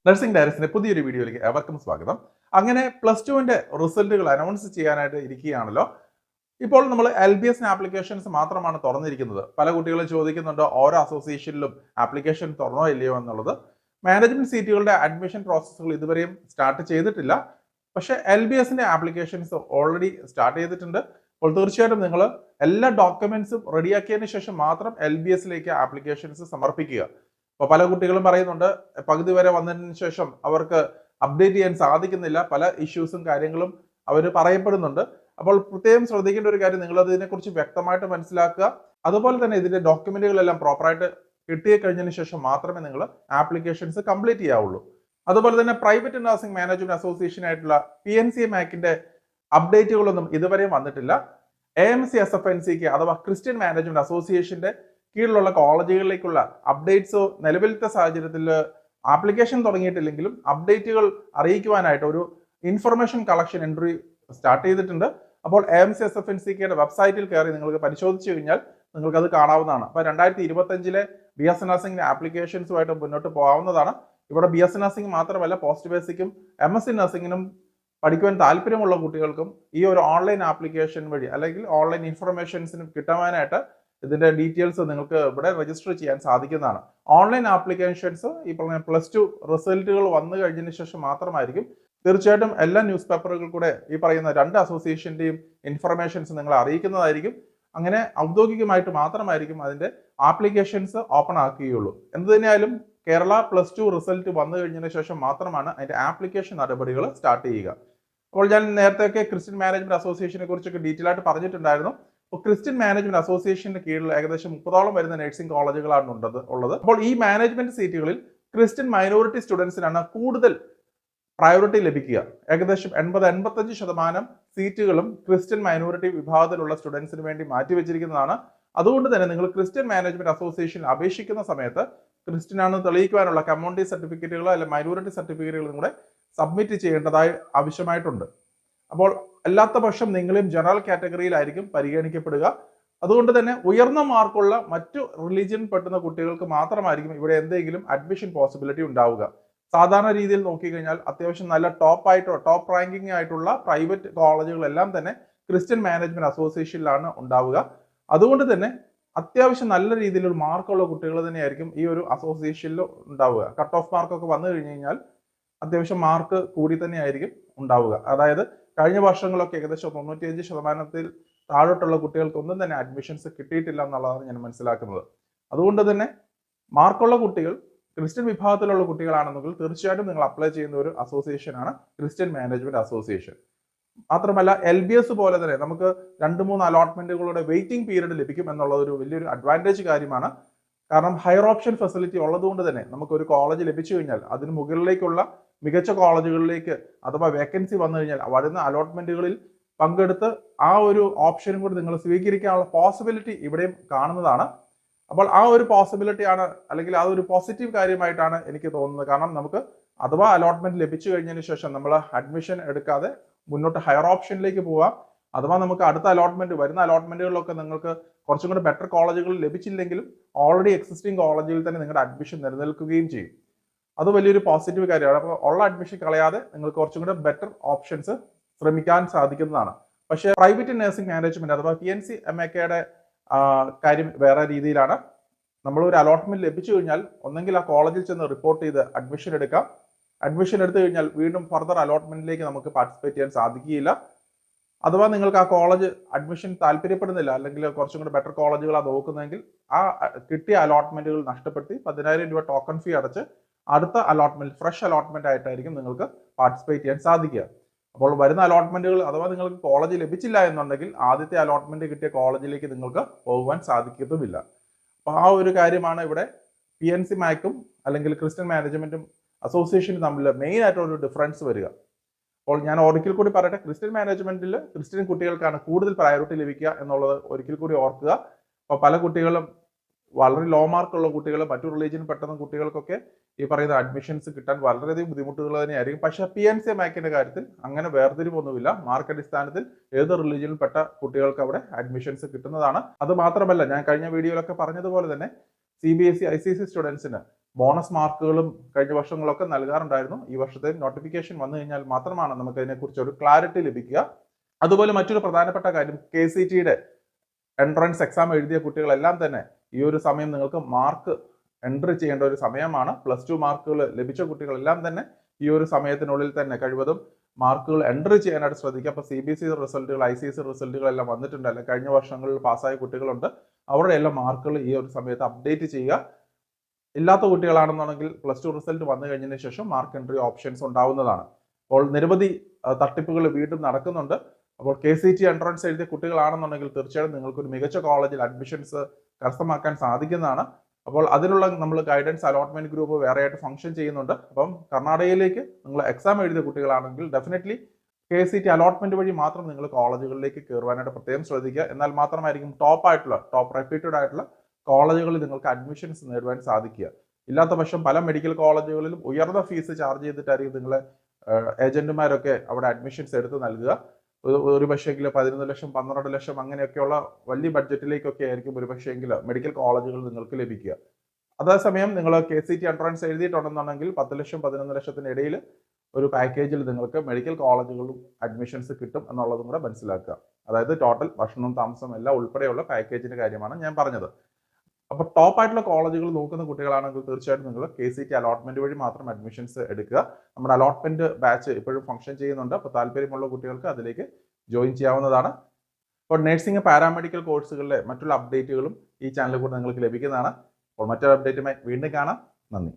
Nursing ഡയറക്ടറിന്റെ പുതിയൊരു വീഡിയോയിലേക്ക് ഏവർക്കും സ്വാഗതം. അങ്ങനെ +2 റിസൾട്ടുകൾ അനൗൺസ് ചെയ്യാനായിട്ട് ഇരിക്കുകയാണല്ലോ. ഇപ്പോൾ നമ്മൾ LBS ആപ്ലിക്കേഷൻസ് മാത്രമാണ് തുറന്നിരിക്കുന്നത്. പല കുട്ടികളും ചോദിക്കുന്നുണ്ട് ഓരോ അസോസിയേഷനിലും ആപ്ലിക്കേഷൻ തുറന്നോ ഇല്ലയോ എന്നുള്ളത്. മാനേജ്മെന്റ് സീറ്റുകളുടെ അഡ്മിഷൻ പ്രോസസ്സുകൾ ഇതുവരെയും സ്റ്റാർട്ട് ചെയ്തിട്ടില്ല. പക്ഷേ LBSന്റെ ആപ്ലിക്കേഷൻസ് ഓൾറെഡി സ്റ്റാർട്ട് ചെയ്തിട്ടുണ്ട്. അപ്പോൾ തീർച്ചയായിട്ടും നിങ്ങൾ എല്ലാ ഡോക്യുമെന്റ്സും റെഡിയാക്കിയതിനു ശേഷം മാത്രം LBSലേക്ക് ആപ്ലിക്കേഷൻസ് സമർപ്പിക്കുക. അപ്പോൾ പല കുട്ടികളും പറയുന്നുണ്ട് പകുതി വരെ വന്നതിന് ശേഷം അവർക്ക് അപ്ഡേറ്റ് ചെയ്യാൻ സാധിക്കുന്നില്ല, പല ഇഷ്യൂസും കാര്യങ്ങളും അവർ പറയപ്പെടുന്നുണ്ട്. അപ്പോൾ പ്രത്യേകം ശ്രദ്ധിക്കേണ്ട ഒരു കാര്യം, നിങ്ങൾ അതിനെക്കുറിച്ച് വ്യക്തമായിട്ട് മനസ്സിലാക്കുക. അതുപോലെ തന്നെ ഇതിന്റെ ഡോക്യുമെന്റുകളെല്ലാം പ്രോപ്പറായിട്ട് കിട്ടിക്കഴിഞ്ഞതിന് ശേഷം മാത്രമേ നിങ്ങൾ ആപ്ലിക്കേഷൻസ് കംപ്ലീറ്റ് ചെയ്യാവുള്ളൂ. അതുപോലെ തന്നെ പ്രൈവറ്റ് നഴ്സിംഗ് മാനേജ്മെന്റ് അസോസിയേഷൻ ആയിട്ടുള്ള PNCMACന്റെ അപ്ഡേറ്റുകളൊന്നും ഇതുവരെയും വന്നിട്ടില്ല. AMC SFNCക്ക് അഥവാ ക്രിസ്ത്യൻ മാനേജ്മെന്റ് അസോസിയേഷന്റെ കീഴിലുള്ള കോളേജുകളിലേക്കുള്ള അപ്ഡേറ്റ്സോ നിലവിലത്തെ സാഹചര്യത്തിൽ ആപ്ലിക്കേഷൻ തുടങ്ങിയിട്ടില്ലെങ്കിലും അപ്ഡേറ്റുകൾ അറിയിക്കുവാനായിട്ട് ഒരു ഇൻഫർമേഷൻ കളക്ഷൻ എൻട്രി സ്റ്റാർട്ട് ചെയ്തിട്ടുണ്ട്. അപ്പോൾ AMC SFNCയുടെ വെബ്സൈറ്റിൽ കയറി നിങ്ങൾക്ക് പരിശോധിച്ചു കഴിഞ്ഞാൽ നിങ്ങൾക്ക് അത് കാണാവുന്നതാണ്. അപ്പോൾ 2025 BS നഴ്സിംഗിന്റെ ആപ്ലിക്കേഷൻസുമായിട്ട് മുന്നോട്ട് പോകാവുന്നതാണ്. ഇവിടെ BS നഴ്സിംഗ് മാത്രമല്ല, പോസ്റ്റ് ബേസിക്കും MSc നഴ്സിംഗിനും പഠിക്കുവാൻ താല്പര്യമുള്ള കുട്ടികൾക്കും ഈ ഒരു ഓൺലൈൻ ആപ്ലിക്കേഷൻ വഴി അല്ലെങ്കിൽ ഓൺലൈൻ ഇൻഫർമേഷൻസിനും കിട്ടാനായിട്ട് ഇതിന്റെ ഡീറ്റെയിൽസ് നിങ്ങൾക്ക് ഇവിടെ രജിസ്റ്റർ ചെയ്യാൻ സാധിക്കുന്നതാണ്. ഓൺലൈൻ ആപ്ലിക്കേഷൻസ് ഈ പറഞ്ഞ +2 റിസൾട്ടുകൾ വന്നു കഴിഞ്ഞതിന് ശേഷം മാത്രമായിരിക്കും. തീർച്ചയായിട്ടും എല്ലാ ന്യൂസ് പേപ്പറുകൾ കൂടെ ഈ പറയുന്ന 2 അസോസിയേഷന്റെയും ഇൻഫർമേഷൻസ് നിങ്ങളെ അറിയിക്കുന്നതായിരിക്കും. അങ്ങനെ ഔദ്യോഗികമായിട്ട് മാത്രമായിരിക്കും അതിന്റെ ആപ്ലിക്കേഷൻസ് ഓപ്പൺ ആക്കുകയുള്ളൂ. എന്ത് തന്നെയായാലും കേരള +2 റിസൾട്ട് വന്നു കഴിഞ്ഞതിന് ശേഷം മാത്രമാണ് അതിന്റെ ആപ്ലിക്കേഷൻ നടപടികൾ സ്റ്റാർട്ട് ചെയ്യുക. അപ്പോൾ ഞാൻ നേരത്തെയൊക്കെ ക്രിസ്ത്യൻ മാനേജ്മെന്റ് അസോസിയേഷനെ കുറിച്ചൊക്കെ ഡീറ്റെയിൽ ആയിട്ട് പറഞ്ഞിട്ടുണ്ടായിരുന്നു. ക്രിസ്ത്യൻ മാനേജ്മെന്റ് അസോസിയേഷന്റെ കീഴിൽ ഏകദേശം 30ഓളം വരുന്ന നഴ്സിംഗ് കോളേജുകളാണ് ഉള്ളത്. അപ്പോൾ ഈ മാനേജ്മെന്റ് സീറ്റുകളിൽ ക്രിസ്ത്യൻ മൈനോറിറ്റി സ്റ്റുഡൻസിനാണ് കൂടുതൽ പ്രയോറിറ്റി ലഭിക്കുക. ഏകദേശം 80-85% സീറ്റുകളും ക്രിസ്ത്യൻ മൈനോറിറ്റി വിഭാഗത്തിലുള്ള സ്റ്റുഡൻസിന് വേണ്ടി മാറ്റിവെച്ചിരിക്കുന്നതാണ്. അതുകൊണ്ട് തന്നെ നിങ്ങൾ ക്രിസ്ത്യൻ മാനേജ്മെന്റ് അസോസിയേഷനിൽ അപേക്ഷിക്കുന്ന സമയത്ത് ക്രിസ്ത്യൻ ആണെന്ന് തെളിയിക്കുവാനുള്ള കമ്മ്യൂണിറ്റി സർട്ടിഫിക്കറ്റുകളോ അല്ലെങ്കിൽ മൈനോറിറ്റി സർട്ടിഫിക്കറ്റുകളും കൂടെ സബ്മിറ്റ് ചെയ്യേണ്ടതായി ആവശ്യമായിട്ടുണ്ട്. അപ്പോൾ അല്ലാത്ത പക്ഷം നിങ്ങളും ജനറൽ കാറ്റഗറിയിലായിരിക്കും പരിഗണിക്കപ്പെടുക. അതുകൊണ്ട് തന്നെ ഉയർന്ന മാർക്കുള്ള മറ്റു റിലീജിയൻ പെട്ടുന്ന കുട്ടികൾക്ക് മാത്രമായിരിക്കും ഇവിടെ എന്തെങ്കിലും അഡ്മിഷൻ പോസിബിലിറ്റി ഉണ്ടാവുക. സാധാരണ രീതിയിൽ നോക്കിക്കഴിഞ്ഞാൽ അത്യാവശ്യം നല്ല ടോപ്പ് റാങ്കിങ് ആയിട്ടുള്ള പ്രൈവറ്റ് കോളേജുകളെല്ലാം തന്നെ ക്രിസ്ത്യൻ മാനേജ്മെന്റ് അസോസിയേഷനിലാണ് ഉണ്ടാവുക. അതുകൊണ്ട് തന്നെ അത്യാവശ്യം നല്ല രീതിയിലുള്ള മാർക്കുള്ള കുട്ടികൾ തന്നെയായിരിക്കും ഈ ഒരു അസോസിയേഷനിൽ ഉണ്ടാവുക. കട്ട് ഓഫ് മാർക്കൊക്കെ വന്നു കഴിഞ്ഞു കഴിഞ്ഞാൽ അത്യാവശ്യം മാർക്ക് കൂടി തന്നെയായിരിക്കും ഉണ്ടാവുക. അതായത് കഴിഞ്ഞ വർഷങ്ങളൊക്കെ ഏകദേശം 95% താഴോട്ടുള്ള കുട്ടികൾക്കൊന്നും തന്നെ അഡ്മിഷൻസ് കിട്ടിയിട്ടില്ല എന്നുള്ളതാണ് ഞാൻ മനസ്സിലാക്കുന്നത്. അതുകൊണ്ട് തന്നെ മാർക്കുള്ള കുട്ടികൾ ക്രിസ്ത്യൻ വിഭാഗത്തിലുള്ള കുട്ടികളാണെന്നെങ്കിൽ തീർച്ചയായിട്ടും നിങ്ങൾ അപ്ലൈ ചെയ്യുന്ന ഒരു അസോസിയേഷനാണ് ക്രിസ്ത്യൻ മാനേജ്മെന്റ് അസോസിയേഷൻ. മാത്രമല്ല LBS പോലെ തന്നെ നമുക്ക് 2-3 അലോട്ട്മെന്റുകളുടെ വെയിറ്റിംഗ് പീരീഡ് ലഭിക്കും എന്നുള്ളത് ഒരു വലിയൊരു അഡ്വാൻറ്റേജ് കാര്യമാണ്. കാരണം ഹയർ ഓപ്ഷൻ ഫെസിലിറ്റി ഉള്ളതുകൊണ്ട് തന്നെ നമുക്ക് ഒരു കോളേജ് ലഭിച്ചു കഴിഞ്ഞാൽ അതിന് മുകളിലേക്കുള്ള മികച്ച കോളേജുകളിലേക്ക് അഥവാ വേക്കൻസി വന്നു കഴിഞ്ഞാൽ വരുന്ന അലോട്ട്മെന്റുകളിൽ പങ്കെടുത്ത് ആ ഒരു ഓപ്ഷനും കൂടി നിങ്ങൾ സ്വീകരിക്കാനുള്ള പോസിബിലിറ്റി ഇവിടെയും കാണുന്നതാണ്. അപ്പോൾ ആ ഒരു പോസിബിലിറ്റി ആണ് അല്ലെങ്കിൽ ആ ഒരു പോസിറ്റീവ് കാര്യമായിട്ടാണ് എനിക്ക് തോന്നുന്നത്. കാരണം നമുക്ക് അഥവാ അലോട്ട്മെന്റ് ലഭിച്ചു കഴിഞ്ഞതിന് ശേഷം നമ്മൾ അഡ്മിഷൻ എടുക്കാതെ മുന്നോട്ട് ഹയർ ഓപ്ഷനിലേക്ക് പോവാം. അഥവാ നമുക്ക് അടുത്ത വരുന്ന അലോട്ട്മെന്റുകളിലൊക്കെ നിങ്ങൾക്ക് കുറച്ചും കൂടി ബെറ്റർ കോളേജുകൾ ലഭിച്ചില്ലെങ്കിലും ഓൾറെഡി എക്സിസ്റ്റിംഗ് കോളേജിൽ തന്നെ നിങ്ങളുടെ അഡ്മിഷൻ നിലനിൽക്കുകയും ചെയ്യും. അത് വലിയൊരു പോസിറ്റീവ് കാര്യമാണ്. അപ്പോൾ ഉള്ള അഡ്മിഷൻ കളയാതെ നിങ്ങൾക്ക് കുറച്ചും കൂടെ ബെറ്റർ ഓപ്ഷൻസ് ശ്രമിക്കാൻ സാധിക്കുന്നതാണ്. പക്ഷേ പ്രൈവറ്റ് നഴ്സിംഗ് മാനേജ്മെന്റ് അഥവാ PNCMACയുടെ കാര്യം വേറെ രീതിയിലാണ്. നമ്മൾ ഒരു അലോട്ട്മെന്റ് ലഭിച്ചു കഴിഞ്ഞാൽ ഒന്നെങ്കിൽ ആ കോളേജിൽ ചെന്ന് റിപ്പോർട്ട് ചെയ്ത് അഡ്മിഷൻ എടുക്കാം. അഡ്മിഷൻ എടുത്തു കഴിഞ്ഞാൽ വീണ്ടും ഫർദർ അലോട്ട്മെന്റിലേക്ക് നമുക്ക് പാർട്ടിസിപ്പേറ്റ് ചെയ്യാൻ സാധിക്കുകയില്ല. അഥവാ നിങ്ങൾക്ക് ആ കോളേജ് അഡ്മിഷൻ താല്പര്യപ്പെടുന്നില്ല അല്ലെങ്കിൽ കുറച്ചും കൂടി ബെറ്റർ കോളേജുകളാണ് നോക്കുന്നതെങ്കിൽ ആ കിട്ടിയ അലോട്ട്മെന്റുകൾ നഷ്ടപ്പെടുത്തി 10,000 രൂപ ടോക്കൺ ഫീ അടച്ച് അടുത്ത അലോട്ട്മെന്റ് ഫ്രഷ് അലോട്ട്മെന്റ് ആയിട്ടായിരിക്കും നിങ്ങൾക്ക് പാർട്ടിസിപ്പേറ്റ് ചെയ്യാൻ സാധിക്കുക. അപ്പോൾ വരുന്ന അലോട്ട്മെന്റുകൾ അഥവാ നിങ്ങൾക്ക് കോളേജ് ലഭിച്ചില്ല എന്നുണ്ടെങ്കിൽ ആദ്യത്തെ അലോട്ട്മെന്റ് കിട്ടിയ കോളേജിലേക്ക് നിങ്ങൾക്ക് പോകുവാൻ സാധിക്കത്തുമില്ല. അപ്പോൾ ആ ഒരു കാര്യമാണ് ഇവിടെ PNCMACും അല്ലെങ്കിൽ ക്രിസ്ത്യൻ മാനേജ്മെന്റും അസോസിയേഷനും തമ്മിൽ മെയിൻ ആയിട്ടുള്ള ഡിഫറൻസ് വരിക. അപ്പോൾ ഞാൻ ഒരിക്കൽ കൂടി പറയട്ടെ, ക്രിസ്ത്യൻ മാനേജ്മെന്റിൽ ക്രിസ്ത്യൻ കുട്ടികൾക്കാണ് കൂടുതൽ പ്രയോറിറ്റി ലഭിക്കുക എന്നുള്ളത് ഒരിക്കൽ കൂടി ഓർക്കുക. അപ്പോൾ പല കുട്ടികളും വളരെ ലോ മാർക്കുള്ള കുട്ടികൾ മറ്റു റിലീജിയൻ പെട്ടെന്ന് കുട്ടികൾക്കൊക്കെ ഈ പറയുന്ന അഡ്മിഷൻസ് കിട്ടാൻ വളരെയധികം ബുദ്ധിമുട്ടുകൾ തന്നെയായിരിക്കും. പക്ഷേ PNC മാക്കിന്റെ കാര്യത്തിൽ അങ്ങനെ വേർതിരിവൊന്നുമില്ല. മാർക്ക് അടിസ്ഥാനത്തിൽ ഏത് റിലീജിയനിൽപ്പെട്ട കുട്ടികൾക്ക് അവിടെ അഡ്മിഷൻസ് കിട്ടുന്നതാണ്. അത് മാത്രമല്ല, ഞാൻ കഴിഞ്ഞ വീഡിയോയിലൊക്കെ പറഞ്ഞതുപോലെ തന്നെ CBSE ICSE സ്റ്റുഡൻസിന് ബോണസ് മാർക്കുകളും കഴിഞ്ഞ വർഷങ്ങളൊക്കെ നൽകാറുണ്ടായിരുന്നു. ഈ വർഷത്തെ നോട്ടിഫിക്കേഷൻ വന്നു കഴിഞ്ഞാൽ മാത്രമാണ് നമുക്ക് ഇതിനെക്കുറിച്ച് ഒരു ക്ലാരിറ്റി ലഭിക്കുക. അതുപോലെ മറ്റൊരു പ്രധാനപ്പെട്ട കാര്യം, KCTയുടെ എൻട്രൻസ് എക്സാം എഴുതിയ കുട്ടികളെല്ലാം തന്നെ ഈ ഒരു സമയം നിങ്ങൾക്ക് മാർക്ക് എൻട്രി ചെയ്യേണ്ട ഒരു സമയമാണ്. +2 മാർക്കുകൾ ലഭിച്ച കുട്ടികളെല്ലാം തന്നെ ഈ ഒരു സമയത്തിനുള്ളിൽ തന്നെ കഴിവതും മാർക്കുകൾ എൻട്രി ചെയ്യാനായിട്ട് ശ്രദ്ധിക്കുക. അപ്പോൾ CBSE റിസൾട്ടുകൾ, ICSE റിസൾട്ടുകളെല്ലാം വന്നിട്ടുണ്ട്, അല്ലെങ്കിൽ കഴിഞ്ഞ വർഷങ്ങളിൽ പാസ്സായ കുട്ടികളുണ്ട്. അവരുടെ എല്ലാം മാർക്കുകൾ ഈ ഒരു സമയത്ത് അപ്ഡേറ്റ് ചെയ്യുക. ഇല്ലാത്ത കുട്ടികളാണെന്നുണ്ടെങ്കിൽ +2 റിസൾട്ട് വന്നു കഴിഞ്ഞതിന് ശേഷം മാർക്ക് എൻട്രി ഓപ്ഷൻസ് ഉണ്ടാവുന്നതാണ്. അപ്പോൾ നിരവധി തട്ടിപ്പുകൾ വീണ്ടും നടക്കുന്നുണ്ട്. അപ്പോൾ KCT എൻട്രൻസ് എഴുതിയ കുട്ടികളാണെന്നുണ്ടെങ്കിൽ തീർച്ചയായും നിങ്ങൾക്ക് ഒരു മികച്ച കോളേജിൽ അഡ്മിഷൻസ് കരസ്ഥമാക്കാൻ സാധിക്കുന്നതാണ്. അപ്പോൾ അതിനുള്ള നമ്മൾ ഗൈഡൻസ് അലോട്ട്മെന്റ് ഗ്രൂപ്പ് വേറെയായിട്ട് ഫംഗ്ഷൻ ചെയ്യുന്നുണ്ട്. അപ്പം കർണാടകയിലേക്ക് നിങ്ങൾ എക്സാം എഴുതിയ കുട്ടികളാണെങ്കിൽ ഡെഫിനറ്റ്ലി KCT അലോട്ട്മെന്റ് വഴി മാത്രം നിങ്ങൾ കോളേജുകളിലേക്ക് കയറുവാനായിട്ട് പ്രത്യേകം ശ്രദ്ധിക്കുക. എന്നാൽ മാത്രമായിരിക്കും ടോപ്പ് റെപ്യൂട്ടഡ് ആയിട്ടുള്ള കോളേജുകളിൽ നിങ്ങൾക്ക് അഡ്മിഷൻസ് നേടുവാൻ സാധിക്കുക. ഇല്ലാത്ത പക്ഷം പല മെഡിക്കൽ കോളേജുകളിലും ഉയർന്ന ഫീസ് ചാർജ് ചെയ്തിട്ടായിരിക്കും നിങ്ങളെ ഏജന്റുമാരൊക്കെ അവിടെ അഡ്മിഷൻസ് എടുത്ത് നൽകുക. ഒരു പക്ഷേങ്കിൽ 11 ലക്ഷം 12 ലക്ഷം അങ്ങനെയൊക്കെയുള്ള വലിയ ബഡ്ജറ്റിലേക്കൊക്കെ ആയിരിക്കും ഒരു പക്ഷേങ്കിൽ മെഡിക്കൽ കോളേജുകൾ നിങ്ങൾക്ക് ലഭിക്കുക. അതേസമയം നിങ്ങൾ KCT എൻട്രൻസ് എഴുതിയിട്ടുണ്ടെന്നുണ്ടെങ്കിൽ 10 ലക്ഷം 11 ലക്ഷത്തിന് ഇടയിൽ ഒരു പാക്കേജിൽ നിങ്ങൾക്ക് മെഡിക്കൽ കോളേജുകളും അഡ്മിഷൻസ് കിട്ടും എന്നുള്ളതും കൂടെ മനസ്സിലാക്കുക. അതായത് ടോട്ടൽ ഭക്ഷണവും താമസവും എല്ലാം ഉൾപ്പെടെയുള്ള പാക്കേജിന്റെ കാര്യമാണ് ഞാൻ പറഞ്ഞത്. അപ്പോൾ ടോപ്പ് ആയിട്ടുള്ള കോളേജുകൾ നോക്കുന്ന കുട്ടികളാണെങ്കിൽ തീർച്ചയായിട്ടും നിങ്ങൾ KCT അലോട്ട്മെന്റ് വഴി മാത്രം അഡ്മിഷൻസ് എടുക്കുക. നമ്മുടെ അലോട്ട്മെന്റ് ബാച്ച് ഇപ്പോഴും ഫംഗ്ഷൻ ചെയ്യുന്നുണ്ട്. അപ്പോൾ താല്പര്യമുള്ള കുട്ടികൾക്ക് അതിലേക്ക് ജോയിൻ ചെയ്യാവുന്നതാണ്. അപ്പോൾ നഴ്സിംഗ് പാരാമെഡിക്കൽ കോഴ്സുകളിലെ മറ്റുള്ള അപ്ഡേറ്റുകളും ഈ ചാനലിൽ കൂടെ നിങ്ങൾക്ക് ലഭിക്കുന്നതാണ്. അപ്പോൾ മറ്റൊരു അപ്ഡേറ്റുമായി വീണ്ടും കാണാം. നന്ദി.